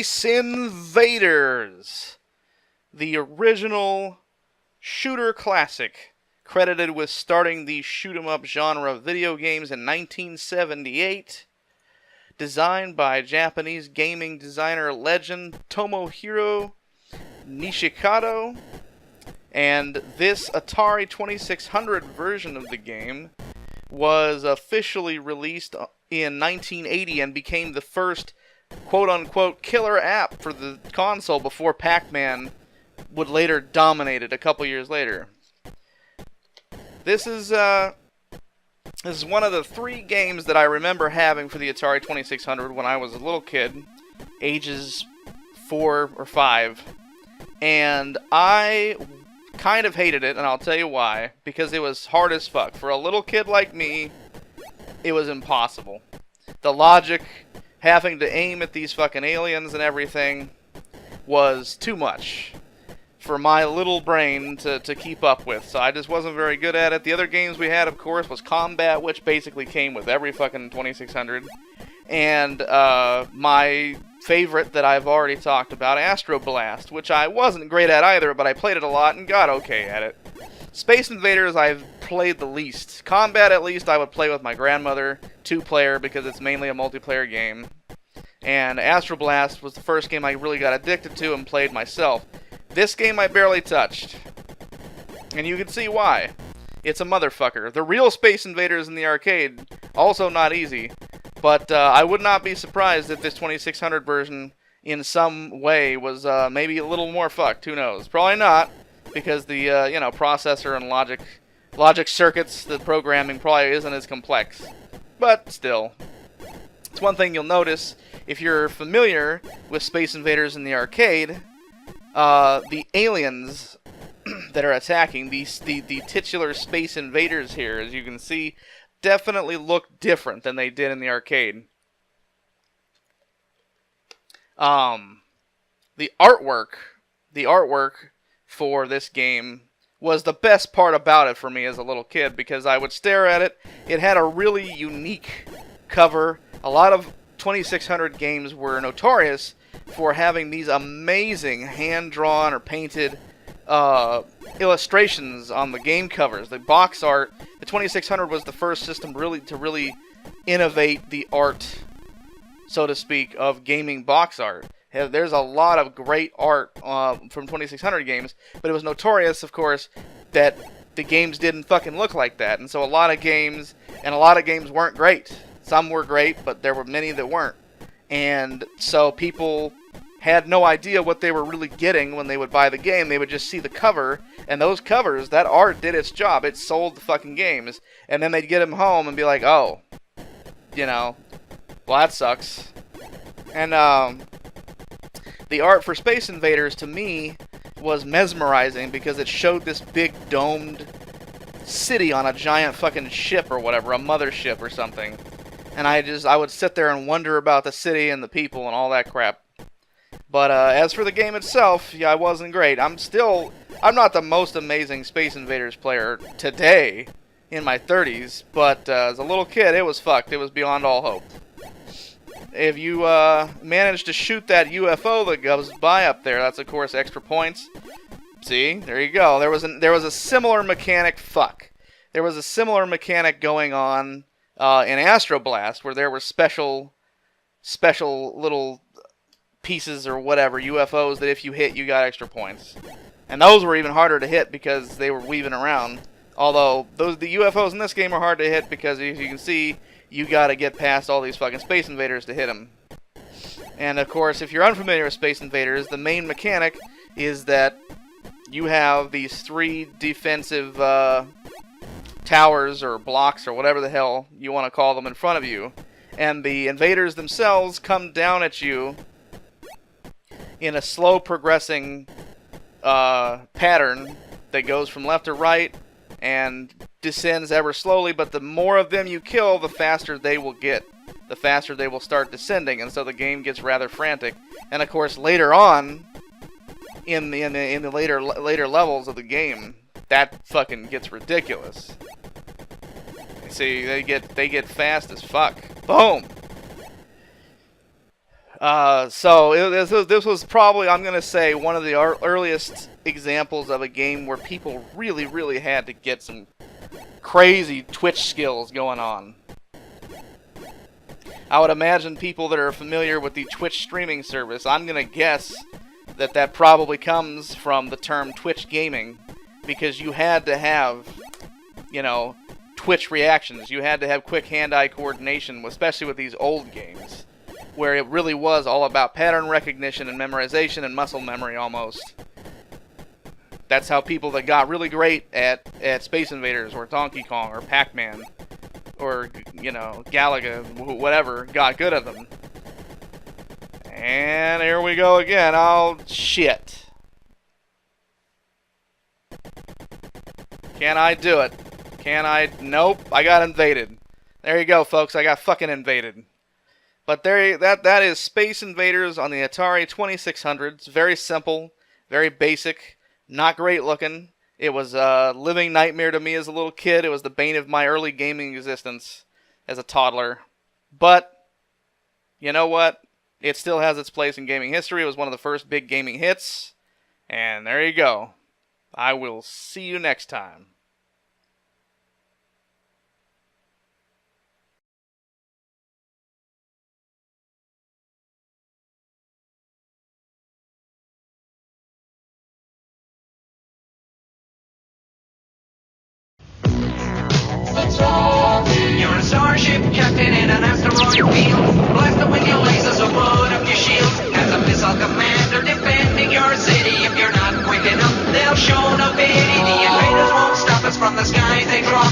Space Invaders, the original shooter classic, credited with starting the shoot-'em-up genre of video games in 1978, designed by Japanese gaming designer legend Tomohiro Nishikado, and this Atari 2600 version of the game was officially released in 1980 and became the first quote-unquote killer app for the console before Pac-Man would later dominate it a couple years later. This is one of the 3 games that I remember having for the Atari 2600 when I was a little kid, ages 4 or 5, and I kind of hated it, and I'll tell you why. Because it was hard as fuck. For a little kid like me, it was impossible. The logic, having to aim at these fucking aliens and everything, was too much for my little brain to keep up with. So I just wasn't very good at it. The other games we had, of course, was Combat, which basically came with every fucking 2600. And my favorite that I've already talked about, AstroBlast, which I wasn't great at either, but I played it a lot and got okay at it. Space Invaders I've played the least. Combat, at least, I would play with my grandmother, 2-player, because it's mainly a multiplayer game. And AstroBlast was the first game I really got addicted to and played myself. This game I barely touched. And you can see why. It's a motherfucker. The real Space Invaders in the arcade, also not easy. But I would not be surprised if this 2600 version, in some way, was maybe a little more fucked. Who knows? Probably not, because the processor and logic circuits, the programming probably isn't as complex. But still, it's one thing you'll notice if you're familiar with Space Invaders in the arcade. The aliens that are attacking the titular Space Invaders here, as you can see, definitely look different than they did in the arcade. The artwork for this game was the best part about it for me as a little kid, because I would stare at it. It had a really unique cover. A lot of 2600 games were notorious for having these amazing hand-drawn or painted illustrations on the game covers. The box art, the 2600 was the first system to really innovate the art, so to speak, of gaming box art. There's a lot of great art from 2600 games, but it was notorious, of course, that the games didn't fucking look like that. And so a lot of games weren't great. Some were great, but there were many that weren't. And so people had no idea what they were really getting when they would buy the game. They would just see the cover, and those covers, that art did its job. It sold the fucking games. And then they'd get them home and be like, oh, well, that sucks. And the art for Space Invaders, to me, was mesmerizing because it showed this big domed city on a giant fucking ship or whatever, a mothership or something. And I would sit there and wonder about the city and the people and all that crap. But as for the game itself, yeah, I wasn't great. I'm not the most amazing Space Invaders player today, in my 30s, but as a little kid, it was fucked. It was beyond all hope. If you manage to shoot that UFO that goes by up there, that's of course extra points. See, there you go. There was a similar mechanic. There was a similar mechanic going on in AstroBlast, where there were special little pieces or whatever, UFOs, that if you hit, you got extra points. And those were even harder to hit because they were weaving around. Although the UFOs in this game are hard to hit because, as you can see, you gotta get past all these fucking Space Invaders to hit them. And of course, if you're unfamiliar with Space Invaders, the main mechanic is that you have these 3 defensive towers or blocks or whatever the hell you want to call them in front of you. And the invaders themselves come down at you in a slow progressing pattern that goes from left to right and descends ever slowly, but the more of them you kill, the faster they will get. The faster they will start descending, and so the game gets rather frantic. And of course, later on, in the later levels of the game, that fucking gets ridiculous. See, they get fast as fuck. Boom! This was probably, I'm going to say, one of the earliest examples of a game where people really, really had to get some crazy Twitch skills going on. I would imagine people that are familiar with the Twitch streaming service, I'm going to guess that probably comes from the term Twitch gaming, because you had to have, you know, Twitch reactions. You had to have quick hand-eye coordination, especially with these old games, where it really was all about pattern recognition and memorization and muscle memory almost. That's how people that got really great at Space Invaders or Donkey Kong or Pac-Man or, you know, Galaga, whatever, got good at them. And here we go again. Oh, shit. Can I do it? Can I? Nope. I got invaded. There you go, folks. I got fucking invaded. But that is Space Invaders on the Atari 2600. It's very simple, very basic, not great looking. It was a living nightmare to me as a little kid. It was the bane of my early gaming existence as a toddler. But, you know what? It still has its place in gaming history. It was one of the first big gaming hits. And there you go. I will see you next time. You're a starship captain in an asteroid field. Blast them with your lasers or put up your shields. As a missile commander defending your city. If you're not quick enough, they'll show no pity. The invaders won't stop us from the skies they drop.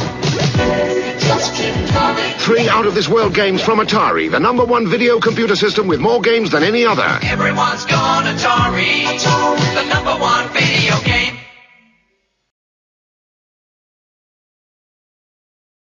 Just keep coming. 3 out-of-this-world games from Atari, the #1 video computer system with more games than any other. Everyone's gone Atari. The #1 video game.